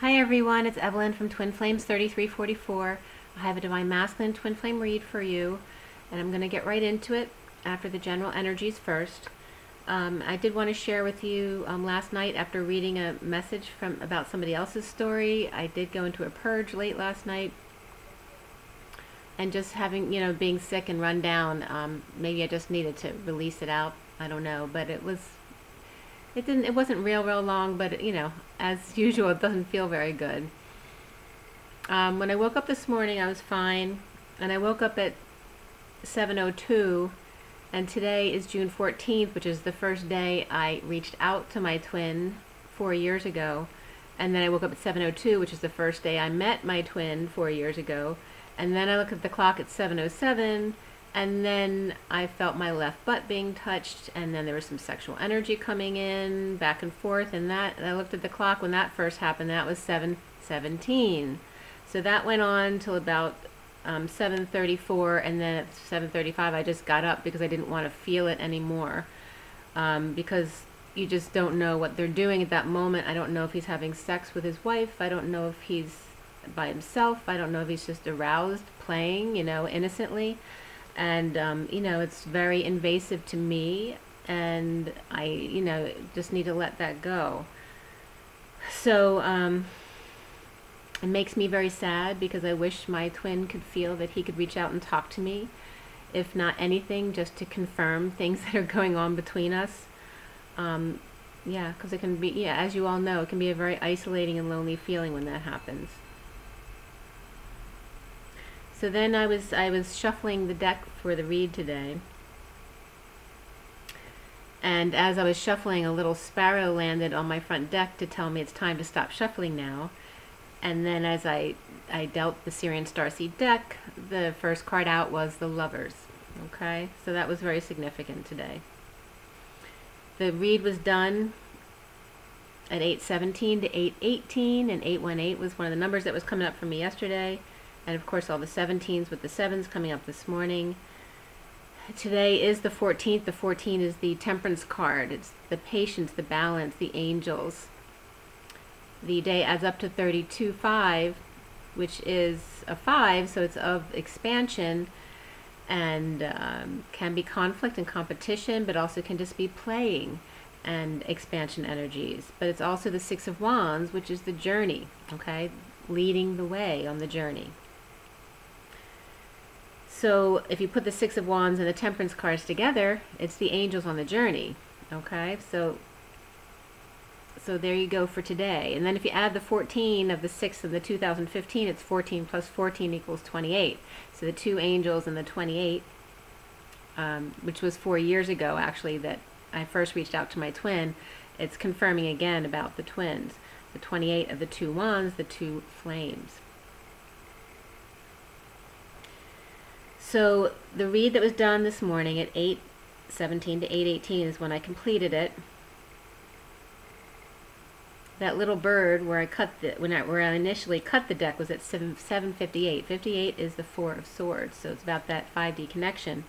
Hi everyone, it's Evelyn from Twin Flames 3344. I have a Divine Masculine Twin Flame read for you, and I'm going to get right into it after the general energies first. I did want to share with you last night, after reading a message about somebody else's story, I did go into a purge late last night, and just having, being sick and run down, maybe I just needed to release it out. I don't know, but it wasn't real long, but as usual, it doesn't feel very good. When I woke up this morning, I was fine, and I woke up at 7:02, and today is June 14th, which is the first day I reached out to my twin 4 years ago. And then I woke up at 7:02, which is the first day I met my twin 4 years ago. And then I looked at the clock at 7:07, and then I felt my left butt being touched, and then there was some sexual energy coming in, back and forth, and I looked at the clock when that first happened. That was 7:17. So that went on till about 7:34, and then at 7:35 I just got up because I didn't want to feel it anymore, because you just don't know what they're doing at that moment. I don't know if he's having sex with his wife. I don't know if he's by himself. I don't know if he's just aroused, playing, innocently. And, it's very invasive to me, and I, just need to let that go. So, it makes me very sad because I wish my twin could feel that he could reach out and talk to me, if not anything, just to confirm things that are going on between us. Yeah, because it can be, as you all know, it can be a very isolating and lonely feeling when that happens. So then I was shuffling the deck for the read today, and as I was shuffling, a little sparrow landed on my front deck to tell me it's time to stop shuffling now. And then as I dealt the Sirian Starseed deck, the first card out was the Lovers. Okay, so that was very significant today. The read was done at 8:17 to 8:18, and 818 was one of the numbers that was coming up for me yesterday. And of course all the 17s with the 7s coming up this morning. Today is the 14th. The 14 is the Temperance card. It's the patience, the balance, the angels. The day adds up to 32-5, which is a 5, so it's of expansion, and can be conflict and competition, but also can just be playing and expansion energies. But it's also the 6 of Wands, which is the journey, okay, leading the way on the journey. So if you put the 6 of Wands and the Temperance cards together, it's the angels on the journey. Okay, so there you go for today. And then if you add the 14 of the 6 and the 2015, it's 14 plus 14 equals 28. So the 2 angels and the 28, which was 4 years ago actually that I first reached out to my twin, it's confirming again about the twins. The 28 of the 2 wands, the 2 flames. So the read that was done this morning at 8:17 to 8:18 is when I completed it. That little bird where where I initially cut the deck was at 7:58. 58 is the 4 of Swords, so it's about that 5D connection.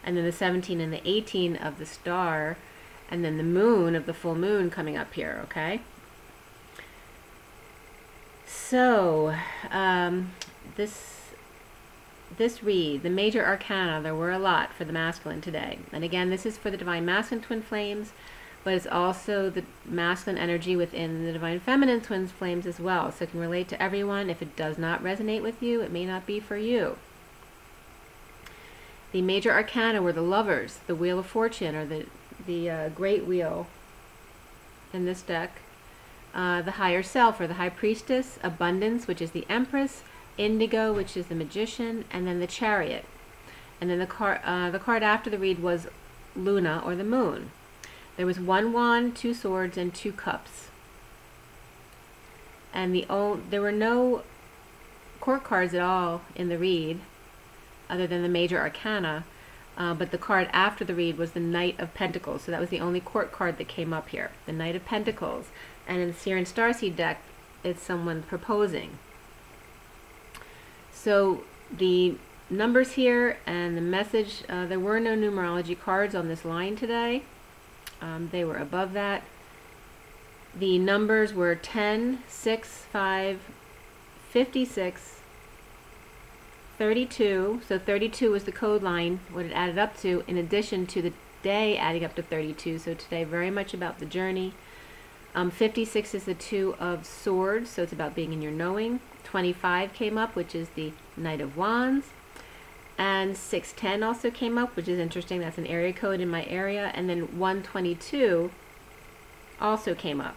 And then the 17 and the 18 of the star, and then the moon of the full moon coming up here, okay? So, this read, the major arcana, there were a lot for the masculine today. And again, this is for the Divine Masculine Twin Flames, but it's also the masculine energy within the Divine Feminine Twin Flames as well. So it can relate to everyone. If it does not resonate with you, it may not be for you. The major arcana were the Lovers, the Wheel of Fortune, or the Great Wheel in this deck, the Higher Self, or the High Priestess, Abundance, which is the Empress, Indigo, which is the Magician, and then the Chariot. And then the card after the read was Luna, or the Moon. There was 1 wand, 2 swords, and 2 cups. And there were no court cards at all in the read, other than the major arcana. But the card after the read was the Knight of Pentacles. So that was the only court card that came up here, the Knight of Pentacles. And in the Sirian Starseed deck, it's someone proposing. So the numbers here and the message, there were no numerology cards on this line today. They were above that. The numbers were 10, 6, 5, 56, 32. So 32 was the code line, what it added up to, in addition to the day adding up to 32. So today, very much about the journey. 56 is the 2 of Swords, so it's about being in your knowing. 25 came up, which is the Knight of Wands. And 610 also came up, which is interesting. That's an area code in my area. And then 122 also came up.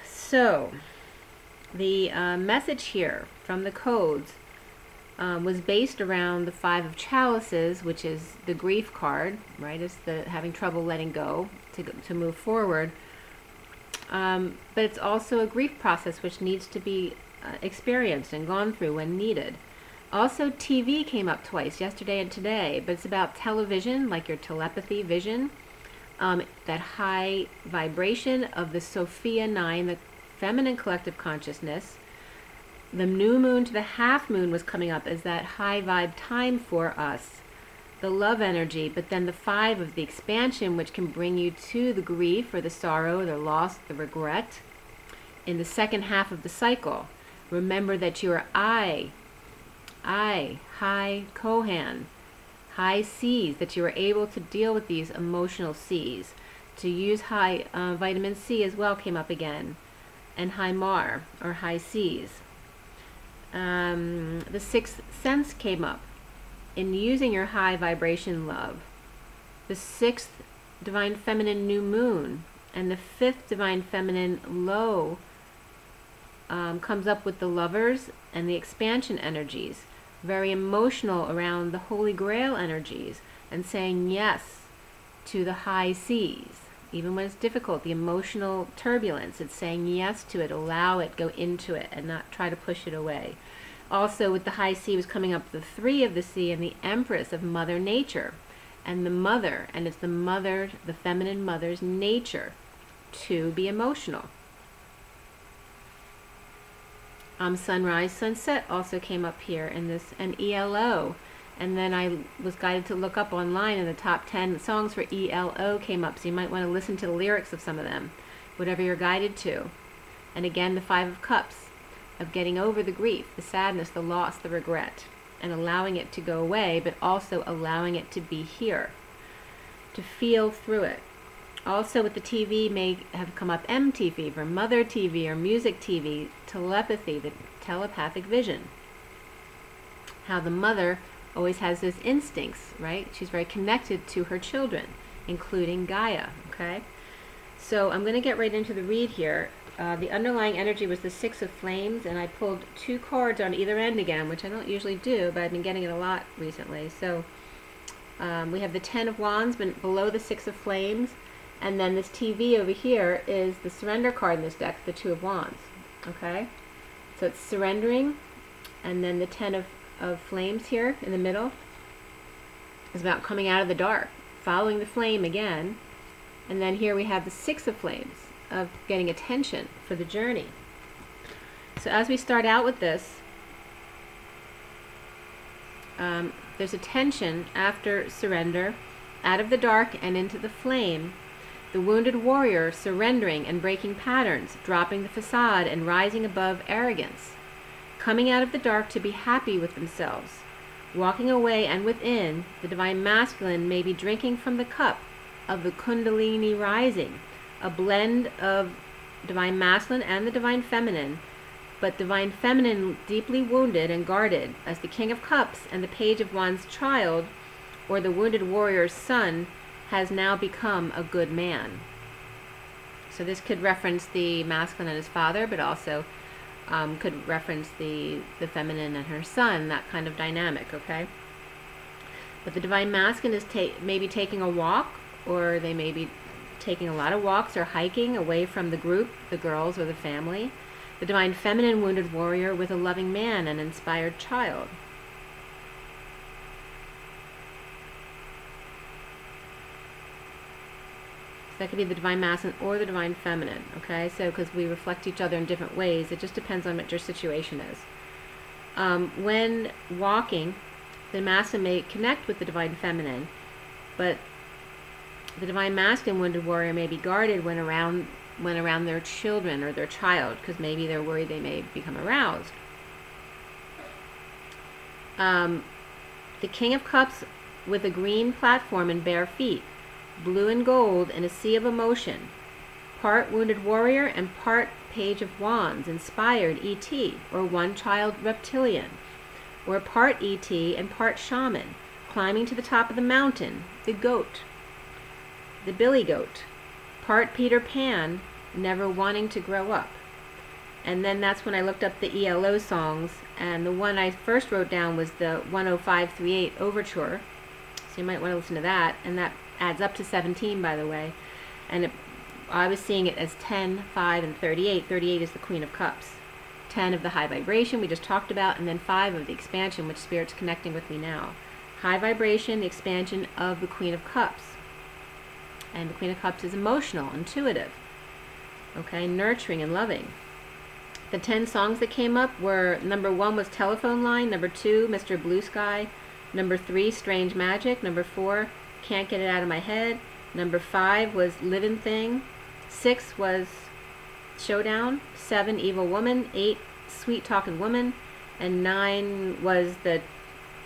So the message here from the codes was based around the 5 of Chalices, which is the grief card, right? It's the having trouble letting go to move forward. But it's also a grief process which needs to be experienced and gone through when needed. Also, TV came up twice, yesterday and today, but it's about television, like your telepathy vision, that high vibration of the Sophia 9, the feminine collective consciousness. The new moon to the half moon was coming up as that high vibe time for us, the love energy, but then the 5 of the expansion, which can bring you to the grief or the sorrow, the loss, the regret. In the second half of the cycle, remember that you are I, high Kohan, high seas, that you are able to deal with these emotional seas. To use high vitamin C as well came up again, and high Mar, or high seas. The 6th sense came up in using your high vibration love. The 6th divine feminine new moon and the 5th divine feminine low comes up with the Lovers and the expansion energies. Very emotional around the Holy Grail energies and saying yes to the high seas. Even when it's difficult, the emotional turbulence, it's saying yes to it, allow it, go into it, and not try to push it away. Also, with the high sea was coming up the 3 of the sea and the Empress of Mother Nature. And the mother, and it's the mother, the feminine mother's nature to be emotional. Sunrise, sunset also came up here in this, and ELO. And then I was guided to look up online, and the top 10 songs for ELO came up, so you might want to listen to the lyrics of some of them, whatever you're guided to. And again, the 5 of Cups, of getting over the grief, the sadness, the loss, the regret, and allowing it to go away, but also allowing it to be here, to feel through it. Also with the TV may have come up MT fever, mother TV, or music TV, telepathy, the telepathic vision. How the mother always has those instincts, right? She's very connected to her children, including Gaia, okay? So I'm going to get right into the read here. The underlying energy was the 6 of Flames, and I pulled 2 cards on either end again, which I don't usually do, but I've been getting it a lot recently. So we have the 10 of Wands below the 6 of Flames, and then this TV over here is the surrender card in this deck, the 2 of Wands. Okay? So it's surrendering, and then the 10 of Flames here in the middle is about coming out of the dark, following the flame again. And then here we have the 6 of Flames, of getting attention for the journey. So as we start out with this, there's a tension after surrender, out of the dark and into the flame. The wounded warrior surrendering and breaking patterns, dropping the facade and rising above arrogance. Coming out of the dark to be happy with themselves. Walking away and within, the divine masculine may be drinking from the cup of the Kundalini rising, a blend of divine masculine and the divine feminine, but divine feminine deeply wounded and guarded, as the King of Cups and the Page of Wands child, or the wounded warrior's son, has now become a good man. So this could reference the masculine and his father, but also could reference the feminine and her son, that kind of dynamic, okay? But the divine masculine is maybe taking a walk, or they may be taking a lot of walks or hiking away from the group, the girls or the family. The divine feminine wounded warrior with a loving man and inspired child. So that could be the divine masculine or the divine feminine, okay? So because we reflect each other in different ways, it just depends on what your situation is. When walking, the masculine may connect with the divine feminine, but The Divine Masculine wounded warrior may be guarded when around their children or their child, because maybe they're worried they may become aroused. The King of Cups with a green platform and bare feet, blue and gold in a sea of emotion, part wounded warrior and part Page of Wands, inspired E.T., or one-child reptilian, or part E.T. and part shaman, climbing to the top of the mountain, the goat, the billy goat, part Peter Pan, never wanting to grow up. And then that's when I looked up the ELO songs, and the one I first wrote down was the 10538 Overture, so you might want to listen to that, and that adds up to 17, by the way, and I was seeing it as 10, 5, and 38. 38 is the Queen of Cups. 10 of the high vibration we just talked about, and then 5 of the expansion, which Spirit's connecting with me now. High vibration, the expansion of the Queen of Cups. And the Queen of Cups is emotional, intuitive, okay, nurturing and loving. The 10 songs that came up were, number 1 was Telephone Line, number 2, Mr. Blue Sky, number 3, Strange Magic, number 4, Can't Get It Out of My Head, number 5 was Living Thing, 6 was Showdown, 7 Evil Woman, 8 Sweet Talking Woman, and 9 was the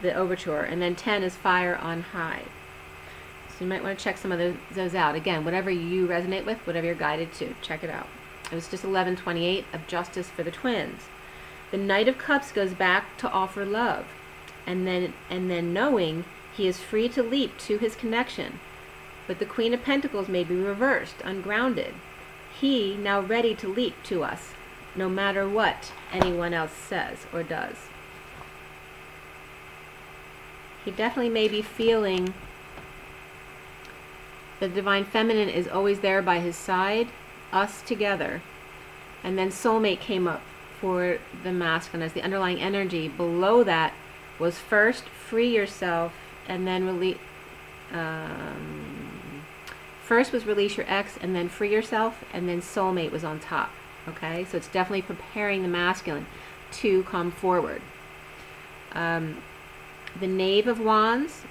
Overture, and then 10 is Fire on High. So you might want to check some of those out. Again, whatever you resonate with, whatever you're guided to, check it out. It was just 1128 of Justice for the Twins. The Knight of Cups goes back to offer love, and then knowing he is free to leap to his connection. But the Queen of Pentacles may be reversed, ungrounded. He now ready to leap to us, no matter what anyone else says or does. He definitely may be feeling the Divine Feminine is always there by his side, us together. And then Soulmate came up for the Masculine as the underlying energy. Below that was first free yourself, and then release. First was release your ex, and then free yourself, and then Soulmate was on top. Okay, so it's definitely preparing the Masculine to come forward. The Knave of Wands,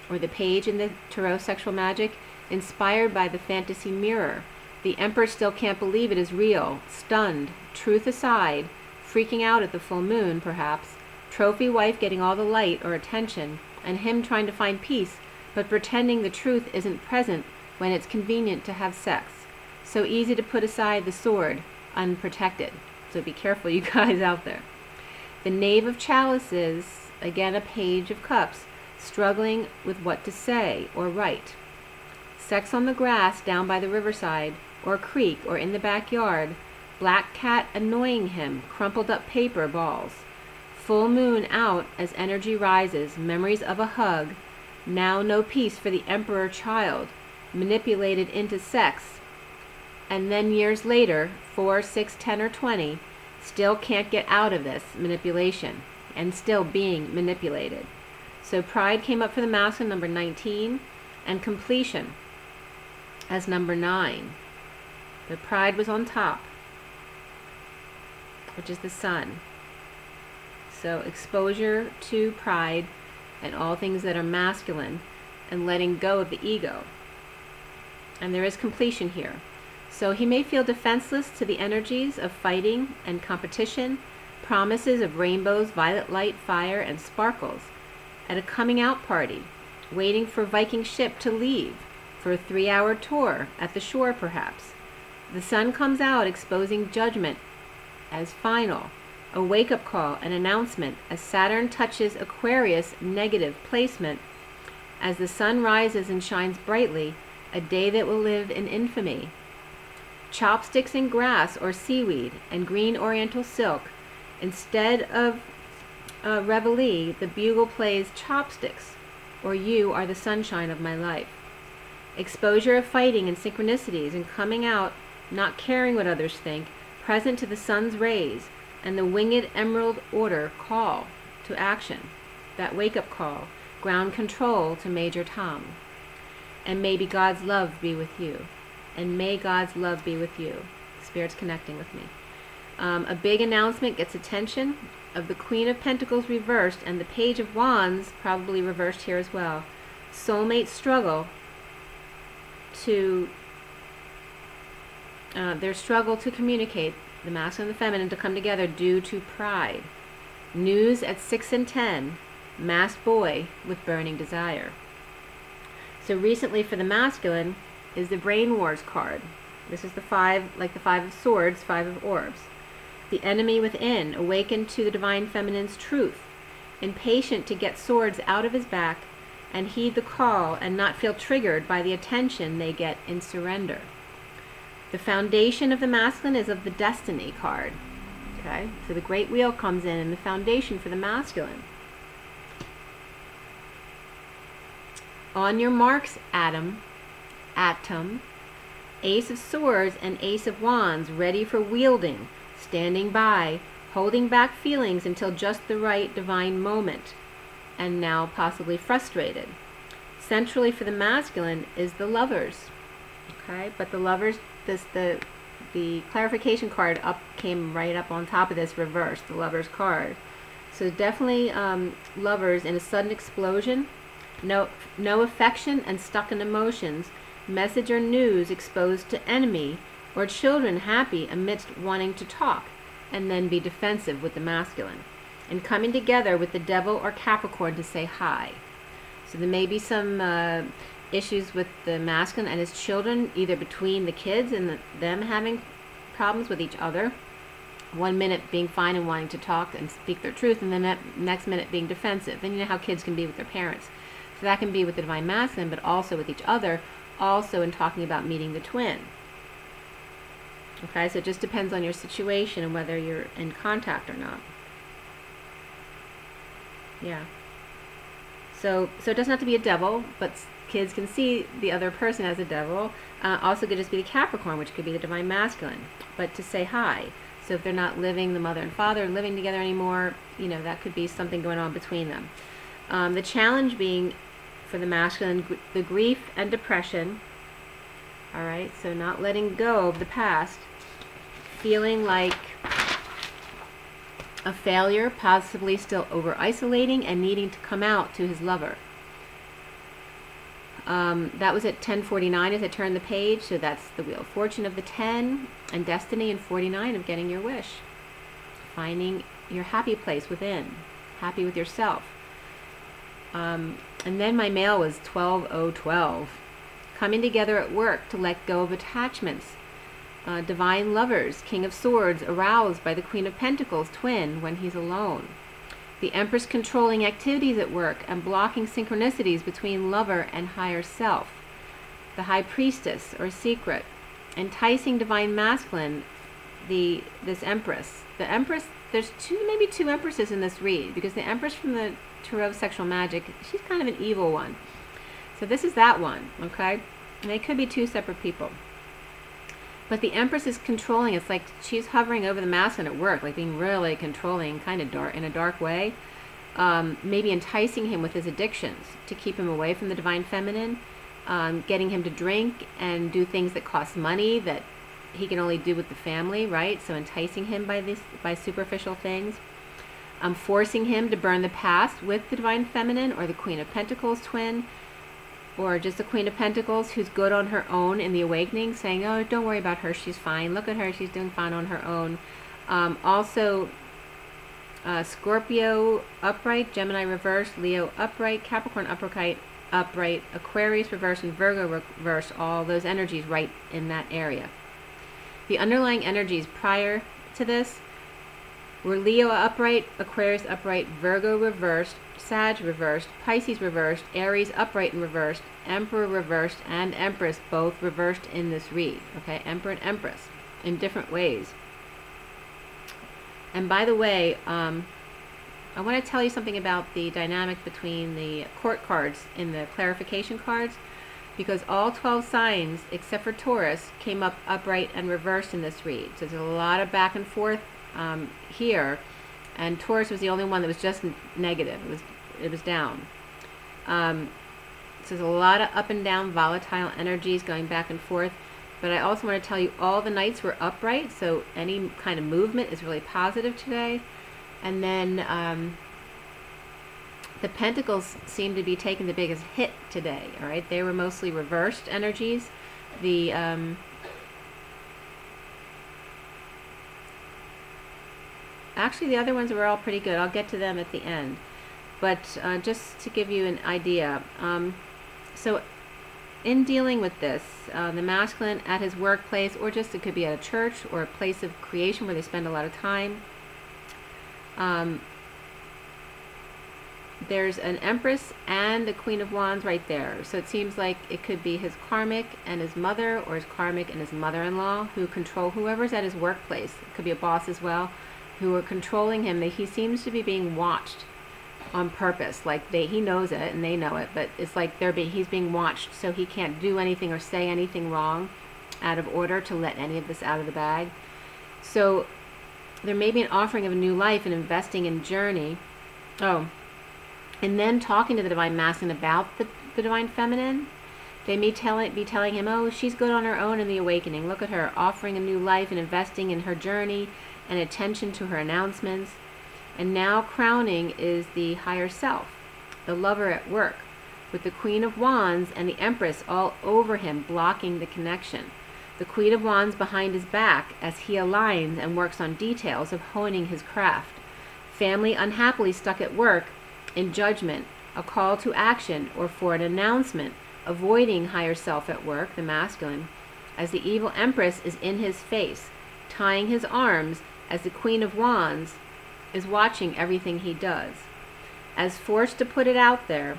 or the Page in the Tarot Sexual Magic, inspired by the fantasy mirror. The Emperor still can't believe it is real, stunned, truth aside, freaking out at the full moon, perhaps, trophy wife getting all the light or attention, and him trying to find peace, but pretending the truth isn't present when it's convenient to have sex. So easy to put aside the sword, unprotected. So be careful, you guys out there. The Knave of Chalices, again a Page of Cups, struggling with what to say or write. Sex on the grass down by the riverside, or creek, or in the backyard. Black cat annoying him, crumpled up paper balls. Full moon out as energy rises, memories of a hug. Now no peace for the Emperor child, manipulated into sex. And then years later, 4, 6, 10, or 20, still can't get out of this manipulation, and still being manipulated. So Pride came up for the Masculine, number 19, and Completion as number 9. The Pride was on top, which is the Sun. So exposure to pride and all things that are masculine, and letting go of the ego. And there is completion here. So he may feel defenseless to the energies of fighting and competition, promises of rainbows, violet light, fire, and sparkles. At a coming out party, waiting for Viking ship to leave, for a 3-hour tour, at the shore perhaps. The sun comes out exposing judgment as final, a wake-up call, an announcement, as Saturn touches Aquarius negative placement, as the sun rises and shines brightly, a day that will live in infamy. Chopsticks and grass or seaweed and green oriental silk. Instead of reveille, the bugle plays chopsticks, or you are the sunshine of my life. Exposure of fighting and synchronicities and coming out, not caring what others think, present to the sun's rays, and the winged emerald order call to action, that wake-up call, ground control to Major Tom. And maybe God's love be with you. And may God's love be with you. Spirit's connecting with me. A big announcement gets attention of the Queen of Pentacles reversed and the Page of Wands probably reversed here as well. Soulmate struggle to their struggle to communicate, the masculine and the feminine, to come together due to pride. News at 6 and 10, masked boy with burning desire. So recently for the masculine is the Brain Wars card. This is the 5, like the 5 of swords, 5 of orbs. The enemy within, awakened to the divine feminine's truth, impatient to get swords out of his back and heed the call and not feel triggered by the attention they get in surrender. The foundation of the masculine is of the Destiny card. Okay, so the Great Wheel comes in and the foundation for the masculine. On your marks, atom, Ace of Swords and Ace of Wands, ready for wielding, standing by, holding back feelings until just the right divine moment, and now possibly frustrated. Centrally for the masculine is the Lovers. Okay, but the Lovers, the clarification card came right up on top of this, reversed, the Lovers card. So definitely Lovers in a sudden explosion, no affection and stuck in emotions, message or news exposed to enemy, or children happy amidst wanting to talk and then be defensive with the masculine, and coming together with the Devil or Capricorn to say hi. So there may be some issues with the masculine and his children, either between the kids and them having problems with each other. 1 minute being fine and wanting to talk and speak their truth, and then the next minute being defensive. And you know how kids can be with their parents. So that can be with the divine masculine, but also with each other, also in talking about meeting the twin. Okay, so it just depends on your situation and whether you're in contact or not. Yeah. So it doesn't have to be a devil, but kids can see the other person as a devil. Also could just be the Capricorn, which could be the divine masculine, but to say hi. So if they're not living, the mother and father, living together anymore, you know, that could be something going on between them. The challenge being for the masculine, the grief and depression. All right, so not letting go of the past, feeling like a failure, possibly still over-isolating and needing to come out to his lover. That was at 10:49 as I turned the page, so that's the Wheel of Fortune of the 10, and Destiny and 49 of getting your wish. Finding your happy place within, happy with yourself. And then my mail was 12:012. Coming together at work to let go of attachments. Divine Lovers, King of Swords, aroused by the Queen of Pentacles, twin, when he's alone. The Empress controlling activities at work and blocking synchronicities between lover and higher self. The High Priestess, or secret, enticing divine masculine, this Empress. The Empress, there's maybe two Empresses in this read, because the Empress from the Tarot of Sexual Magic, she's kind of an evil one. So this is that one, okay? And they could be two separate people. But the Empress is controlling. It's like she's hovering over the masculine at work, like being really controlling, kind of dark, in a dark way. Maybe enticing him with his addictions to keep him away from the divine feminine, getting him to drink and do things that cost money that he can only do with the family, right? So enticing him by superficial things. Forcing him to burn the past with the divine feminine or the Queen of Pentacles twin, or just the Queen of Pentacles who's good on her own in the awakening, saying, oh, don't worry about her, she's fine, look at her, she's doing fine on her own. Also Scorpio upright, Gemini reverse, Leo upright, Capricorn upright, Aquarius reverse, and Virgo reverse, all those energies right in that area. The underlying energies prior to this were Leo upright, Aquarius upright, Virgo reversed, Sag reversed, Pisces reversed, Aries upright and reversed, Emperor reversed, and Empress both reversed in this read. Okay, Emperor and Empress in different ways. And by the way, I want to tell you something about the dynamic between the court cards and the clarification cards, because all 12 signs except for Taurus came up upright and reversed in this read. So there's a lot of back and forth here, and Taurus was the only one that was just negative. It was down. So there's a lot of up and down volatile energies going back and forth. But I also want to tell you all the knights were upright, so any kind of movement is really positive today. And then the Pentacles seem to be taking the biggest hit today. All right, they were mostly reversed energies. the actually the other ones were all pretty good. I'll get to them at the end. But just to give you an idea, so in dealing with this, the masculine at his workplace, or just it could be at a church or a place of creation where they spend a lot of time, there's an Empress and the Queen of Wands right there. So it seems like it could be his karmic and his mother, or his karmic and his mother-in-law, who control whoever's at his workplace. It could be a boss as well, who are controlling him. He seems to be being watched on purpose. Like he knows it and they know it, but it's like he's being watched, so he can't do anything or say anything wrong out of order to let any of this out of the bag. So there may be an offering of a new life and investing in journey. Oh, and then talking to the Divine Masculine about the Divine Feminine. They may be telling him, oh, she's good on her own in the awakening. Look at her, offering a new life and investing in her journey and attention to her announcements. And now crowning is the higher self, the lover at work, with the Queen of Wands and the Empress all over him, blocking the connection. The Queen of Wands behind his back as he aligns and works on details of honing his craft. Family unhappily stuck at work in judgment, a call to action, or for an announcement, avoiding higher self at work, the masculine, as the evil Empress is in his face, tying his arms as the Queen of Wands is watching everything he does. As forced to put it out there,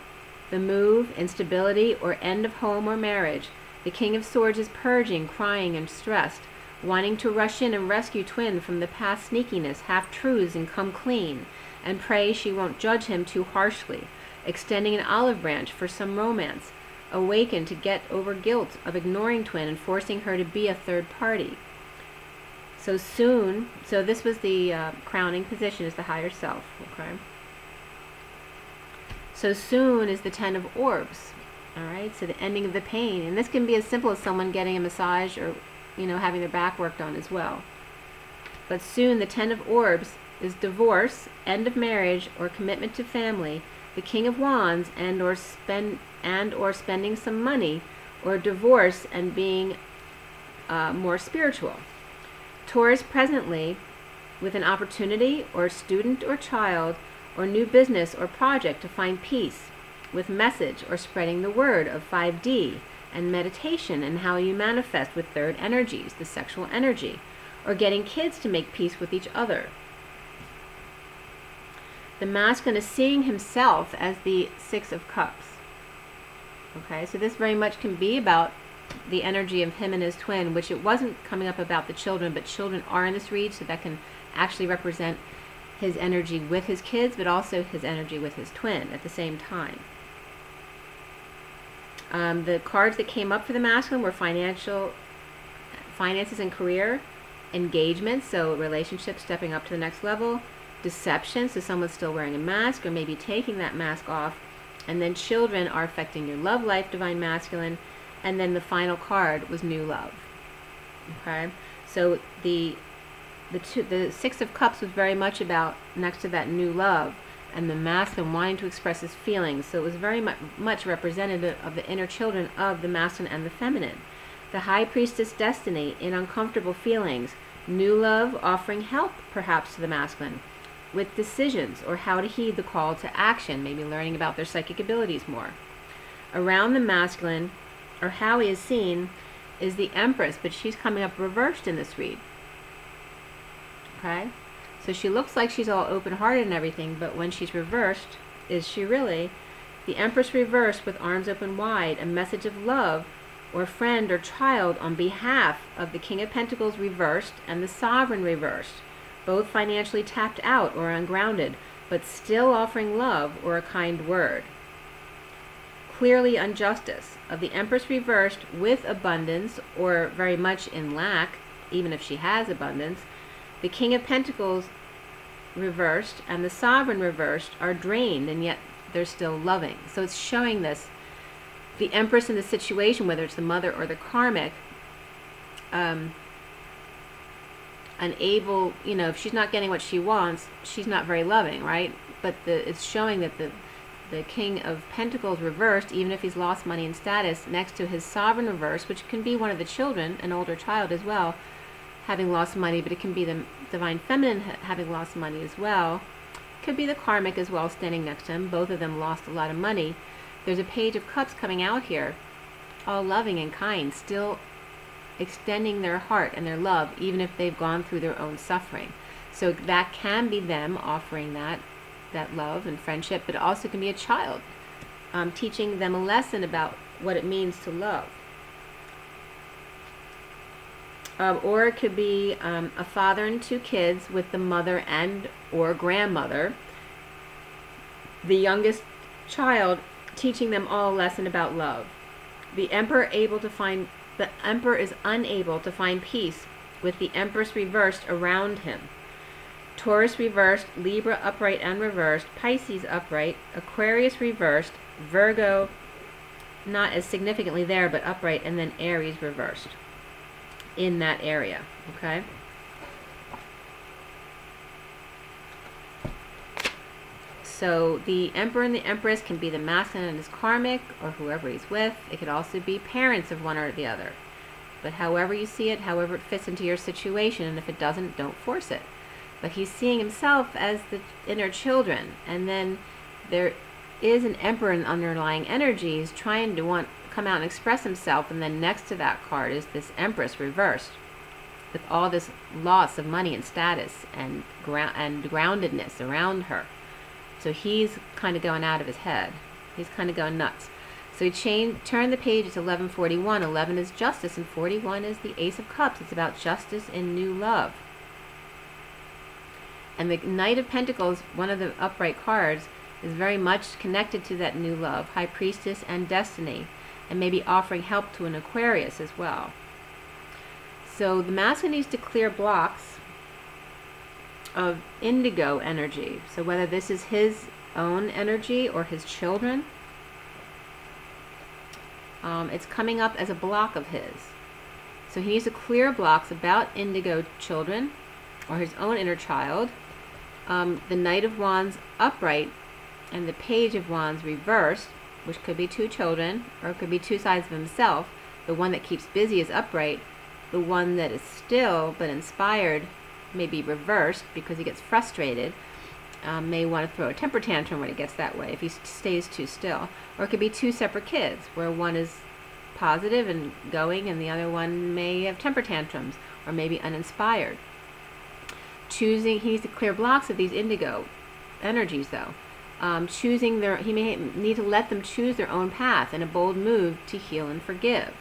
the move, instability, or end of home or marriage, the King of Swords is purging, crying, and stressed, wanting to rush in and rescue Twin from the past sneakiness, half-truths, and come clean, and pray she won't judge him too harshly, extending an olive branch for some romance, awaken to get over guilt of ignoring Twin and forcing her to be a third party. So soon, so this was the crowning position, is the higher self, okay? So soon is the Ten of Orbs, all right? So the ending of the pain. And this can be as simple as someone getting a massage or, having their back worked on as well. But soon the Ten of Orbs is divorce, end of marriage, or commitment to family, the King of Wands, and or spending some money, or divorce and being more spiritual. Taurus presently with an opportunity or student or child or new business or project to find peace with message or spreading the word of 5D and meditation and how you manifest with third energies, the sexual energy, or getting kids to make peace with each other. The masculine is seeing himself as the Six of Cups. Okay, so this very much can be about the energy of him and his twin, which it wasn't coming up about the children, but children are in this read, so that can actually represent his energy with his kids, but also his energy with his twin at the same time. The cards that came up for the masculine were finances and career, engagement, so relationships stepping up to the next level, deception, so someone's still wearing a mask or maybe taking that mask off, and then children are affecting your love life, Divine Masculine, and then the final card was new love. Okay, so the Six of Cups was very much about next to that new love and the masculine wanting to express his feelings. So it was very much representative of the inner children of the masculine and the feminine. The High Priestess Destiny in uncomfortable feelings, new love offering help perhaps to the masculine with decisions or how to heed the call to action, maybe learning about their psychic abilities more. Around the masculine, or how he is seen, is the Empress, but she's coming up reversed in this read. Okay, so she looks like she's all open-hearted and everything, but when she's reversed, is she really? The Empress reversed with arms open wide, a message of love or friend or child on behalf of the King of Pentacles reversed and the Sovereign reversed, both financially tapped out or ungrounded, but still offering love or a kind word. Clearly injustice of the Empress reversed with abundance or very much in lack, even if she has abundance. The King of Pentacles reversed and the Sovereign reversed are drained, and yet they're still loving. So it's showing this. The Empress in the situation, whether it's the mother or the karmic, unable, if she's not getting what she wants, she's not very loving, right? But it's showing that the the King of Pentacles reversed, even if he's lost money and status, next to his Sovereign reversed, which can be one of the children, an older child as well, having lost money, but it can be the Divine Feminine having lost money as well. Could be the Karmic as well standing next to him. Both of them lost a lot of money. There's a Page of Cups coming out here, all loving and kind, still extending their heart and their love, even if they've gone through their own suffering. So that can be them offering that love and friendship, but it also can be a child teaching them a lesson about what it means to love. Or it could be a father and 2 kids with the mother and or grandmother, the youngest child teaching them all a lesson about love. The Emperor is unable to find peace with the Empress reversed around him. Taurus reversed, Libra upright and reversed, Pisces upright, Aquarius reversed, Virgo not as significantly there but upright, and then Aries reversed in that area, okay? So the Emperor and the Empress can be the masculine and his karmic, or whoever he's with. It could also be parents of one or the other. But however you see it, however it fits into your situation, and if it doesn't, don't force it. But he's seeing himself as the inner children, and then there is an Emperor in underlying energies trying to come out and express himself, and then next to that card is this Empress reversed with all this loss of money and status and groundedness around her. So he's kind of going out of his head. He's kind of going nuts. So he turned the page. It's 1141. 11 is justice, and 41 is the Ace of Cups. It's about justice and new love. And the Knight of Pentacles, one of the upright cards, is very much connected to that new love, High Priestess and Destiny, and maybe offering help to an Aquarius as well. So the masculine needs to clear blocks of indigo energy. So whether this is his own energy or his children, it's coming up as a block of his. So he needs to clear blocks about indigo children or his own inner child. The Knight of Wands upright and the Page of Wands reversed, which could be 2 children, or it could be 2 sides of himself. The one that keeps busy is upright. The one that is still but inspired may be reversed because he gets frustrated, may want to throw a temper tantrum when it gets that way if he stays too still. Or it could be 2 separate kids where one is positive and going and the other one may have temper tantrums or maybe uninspired. He needs to clear blocks of these indigo energies though. He may need to let them choose their own path in a bold move to heal and forgive.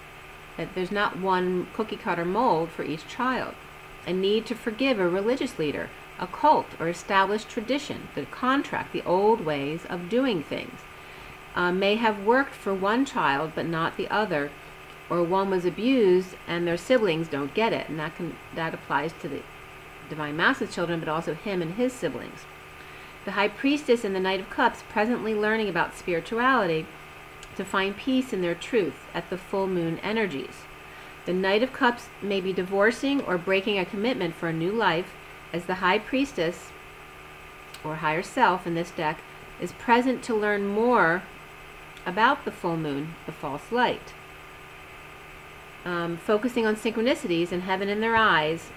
That there's not one cookie cutter mold for each child. A need to forgive a religious leader, a cult or established tradition, the contract, the old ways of doing things. May have worked for one child but not the other, or one was abused and their siblings don't get it, and that applies to the Divine Master's children, but also him and his siblings. The High Priestess and the Knight of Cups presently learning about spirituality to find peace in their truth at the full moon energies. The Knight of Cups may be divorcing or breaking a commitment for a new life, as the High Priestess, or higher self in this deck, is present to learn more about the full moon, the false light. Focusing on synchronicities and heaven in their eyes.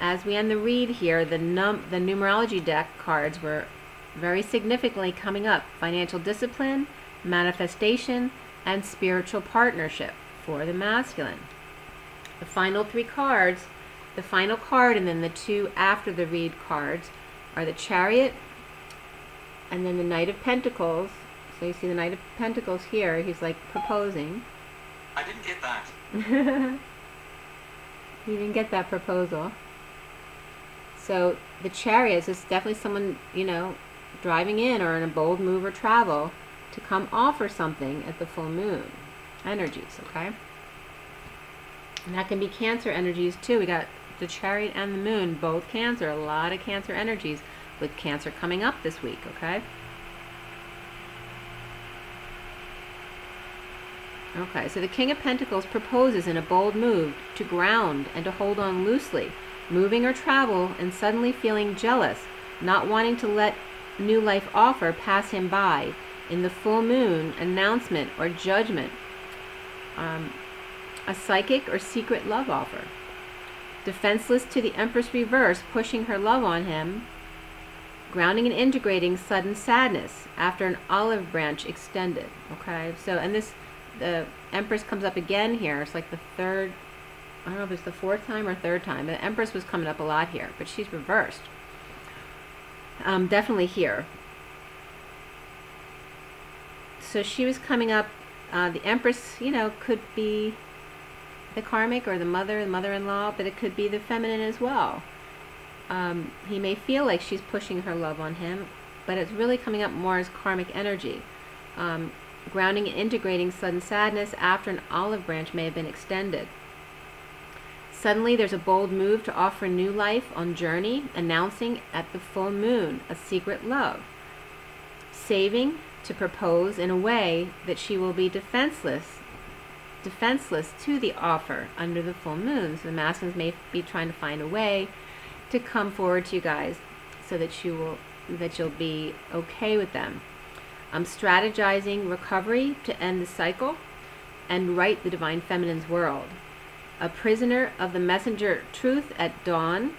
As we end the read here, the numerology deck cards were very significantly coming up. Financial discipline, manifestation, and spiritual partnership for the masculine. The final 3 cards, the final card and then the 2 after the read cards, are the Chariot and then the Knight of Pentacles. So you see the Knight of Pentacles here, he's like proposing. I didn't get that. He didn't get that proposal. So the Chariot is definitely someone, driving in or in a bold move or travel to come offer something at the full moon energies, okay? And that can be Cancer energies too. We got the Chariot and the Moon, both Cancer, a lot of Cancer energies with Cancer coming up this week, okay? Okay, so the King of Pentacles proposes in a bold move to ground and to hold on loosely, moving or travel and suddenly feeling jealous, not wanting to let new life offer pass him by. In the full moon, announcement or judgment. A psychic or secret love offer. Defenseless to the Empress reverse, pushing her love on him. Grounding and integrating sudden sadness after an olive branch extended. Okay, so, and this, the Empress comes up again here. It's like the third, I don't know if it's the fourth time or third time. The Empress was coming up a lot here, but she's reversed. Definitely here. So she was coming up, the Empress, you know, could be the karmic or the mother-in-law, but it could be the feminine as well. He may feel like she's pushing her love on him, but it's really coming up more as karmic energy. Grounding and integrating sudden sadness after an olive branch may have been extended. Suddenly there's a bold move to offer new life on journey, announcing at the full moon a secret love. Saving to propose in a way that she will be defenseless to the offer under the full moon. So the masculines may be trying to find a way to come forward to you guys so that you'll be okay with them. Strategizing recovery to end the cycle and right the divine feminine's world. A prisoner of the messenger truth at dawn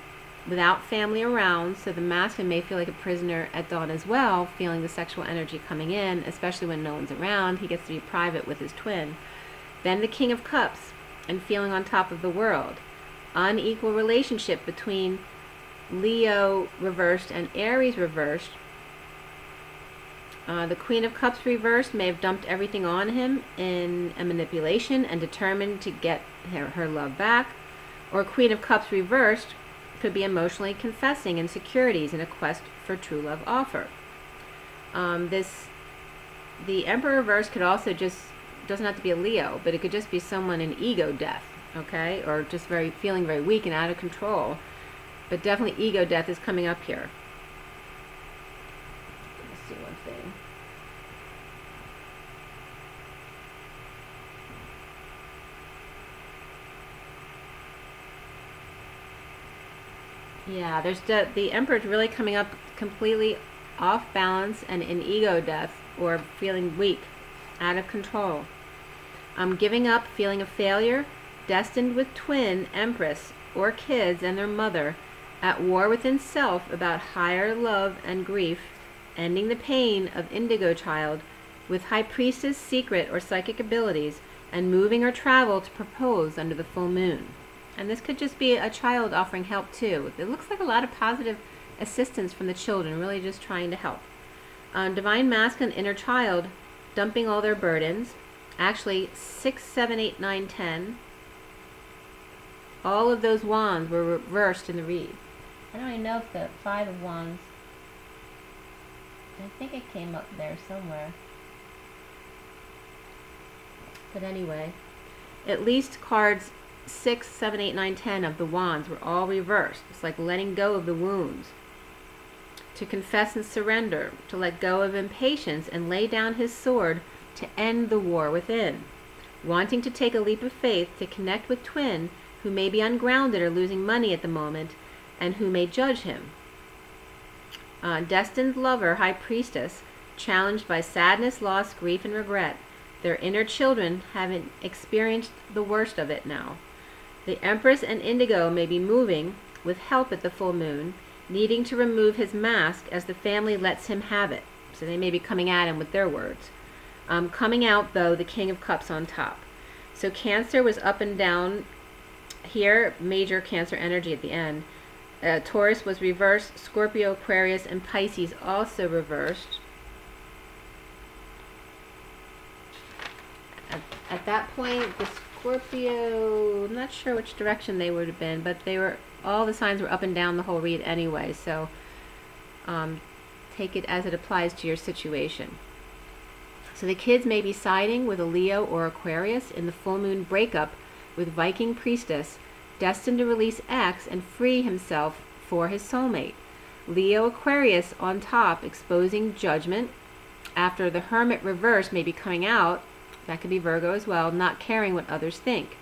without family around, so the masculine may feel like a prisoner at dawn as well, feeling the sexual energy coming in, especially when no one's around. He gets to be private with his twin. Then the King of Cups and feeling on top of the world. Unequal relationship between Leo reversed and Aries reversed. The Queen of Cups reversed may have dumped everything on him in a manipulation and determined to get her love back. Or Queen of Cups reversed could be emotionally confessing insecurities in a quest for true love offer. The Emperor reverse could also just, doesn't have to be a Leo, but it could just be someone in ego death, okay? Or just feeling very weak and out of control. But definitely ego death is coming up here. Let's see one thing. Yeah, there's the Emperor's really coming up completely off balance and in ego death or feeling weak, out of control. Giving up, feeling a failure, destined with twin Empress or kids and their mother, at war within self about higher love and grief, ending the pain of indigo child with high priestess secret or psychic abilities, and moving or travel to propose under the full moon. And this could just be a child offering help too. It looks like a lot of positive assistance from the children, really just trying to help. Divine masculine inner child dumping all their burdens. Actually 6, 7, 8, 9, 10. All of those wands were reversed in the read. I don't even know if the 5 of wands, I think it came up there somewhere. But anyway, at least cards 6, 7, 8, 9, 10 of the wands were all reversed. It's like letting go of the wounds. To confess and surrender, to let go of impatience and lay down his sword to end the war within. Wanting to take a leap of faith to connect with twin who may be ungrounded or losing money at the moment and who may judge him. Destined lover, high priestess, challenged by sadness, loss, grief, and regret. Their inner children haven't experienced the worst of it now. The Empress and Indigo may be moving with help at the full moon, needing to remove his mask as the family lets him have it. So they may be coming at him with their words. Coming out, though, the King of Cups on top. So Cancer was up and down here, major Cancer energy at the end. Taurus was reversed, Scorpio, Aquarius, and Pisces also reversed. At that point, the Scorpio, I'm not sure which direction they would have been, but they were, all the signs were up and down the whole read anyway, so take it as it applies to your situation. So the kids may be siding with a Leo or Aquarius in the full moon breakup with Viking priestess, destined to release X and free himself for his soulmate. Leo Aquarius on top, exposing judgment. After the Hermit reverse may be coming out, that could be Virgo as well, not caring what others think.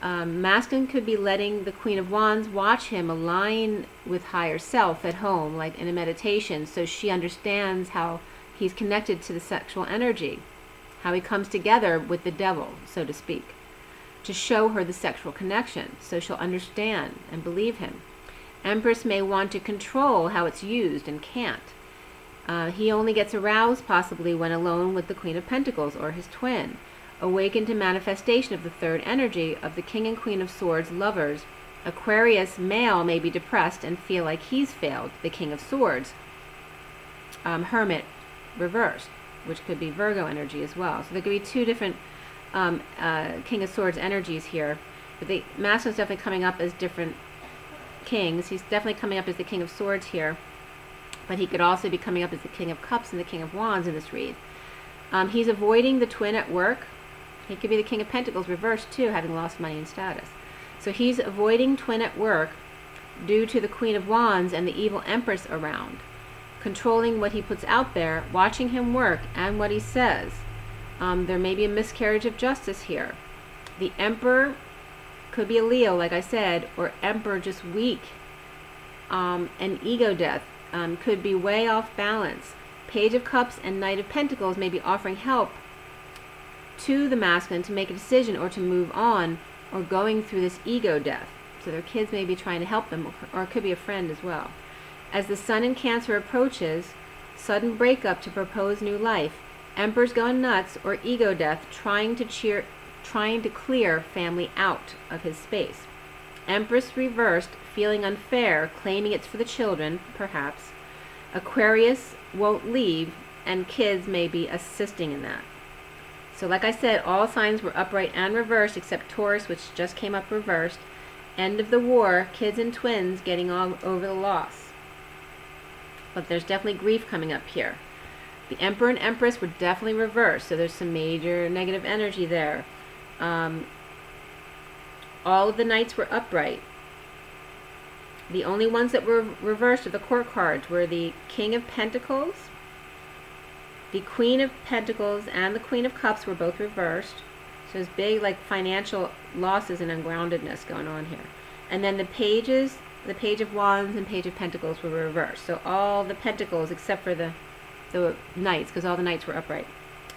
Masculine could be letting the Queen of Wands watch him align with higher self at home, like in a meditation, so she understands how he's connected to the sexual energy, how he comes together with the devil, so to speak, to show her the sexual connection, so she'll understand and believe him. Empress may want to control how it's used and can't. He only gets aroused possibly when alone with the Queen of Pentacles or his twin. Awakened to manifestation of the third energy of the King and Queen of Swords lovers. Aquarius male may be depressed and feel like he's failed, the King of Swords. Hermit reversed, which could be Virgo energy as well. So there could be two different King of Swords energies here. But the masculine's definitely coming up as different kings. He's definitely coming up as the King of Swords here. But he could also be coming up as the King of Cups and the King of Wands in this read. He's avoiding the twin at work. He could be the King of Pentacles reversed too, having lost money and status. So he's avoiding twin at work due to the Queen of Wands and the evil Empress around. Controlling what he puts out there, watching him work and what he says. There may be a miscarriage of justice here. The Emperor could be a Leo, like I said, or Emperor just weak. An ego death could be way off balance. Page of Cups and Knight of Pentacles may be offering help to the masculine to make a decision or to move on, or going through this ego death. So their kids may be trying to help them, or it could be a friend as well. As the Sun in Cancer approaches, sudden breakup to propose new life. Emperor's going nuts, or ego death, trying to clear family out of his space. Empress reversed, feeling unfair, claiming it's for the children, perhaps. Aquarius won't leave, and kids may be assisting in that. So like I said, all signs were upright and reversed except Taurus, which just came up reversed. End of the war, kids and twins getting all over the loss. But there's definitely grief coming up here. The Emperor and Empress were definitely reversed, so there's some major negative energy there. All of the Knights were upright. The only ones that were reversed of the court cards were the King of Pentacles, the Queen of Pentacles, and the Queen of Cups were both reversed. So there's big like financial losses and ungroundedness going on here. And then the pages, the Page of Wands and Page of Pentacles were reversed. So all the Pentacles except for the Knights, because all the Knights were upright.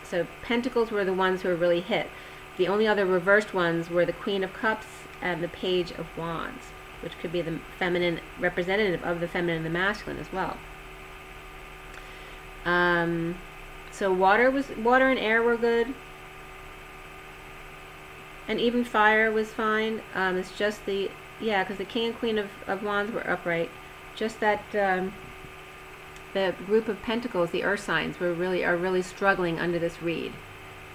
So Pentacles were the ones who were really hit. The only other reversed ones were the Queen of Cups and the Page of Wands, which could be the feminine representative of the feminine and the masculine as well. So water and air were good, and even fire was fine. It's just because the King and Queen of Wands were upright. Just that the group of Pentacles, the Earth signs, are really struggling under this read.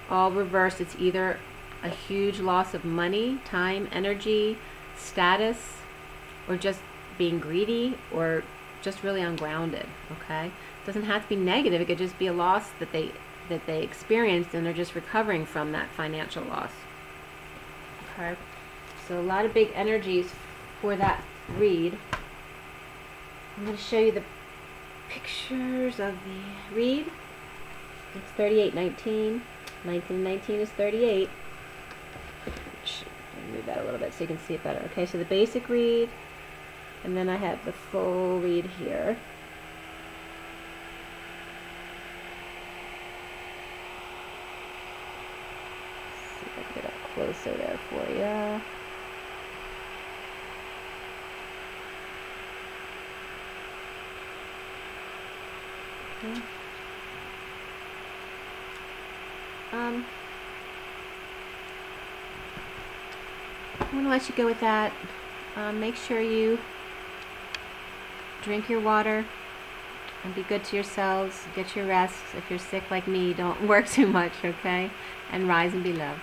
All reversed. It's either a huge loss of money, time, energy, status, or just being greedy, or just really ungrounded. Okay, it doesn't have to be negative. It could just be a loss that they experienced, and they're just recovering from that financial loss. Okay, so a lot of big energies for that read. I'm going to show you the pictures of the read. It's 3819. 1919 is 38. Move that a little bit so you can see it better. Okay, so the basic read, and then I have the full read here. See if I can get up closer there for you. Okay. I'm going to let you go with that. Make sure you drink your water and be good to yourselves. Get your rest. If you're sick like me, don't work too much, okay? And rise and be loved.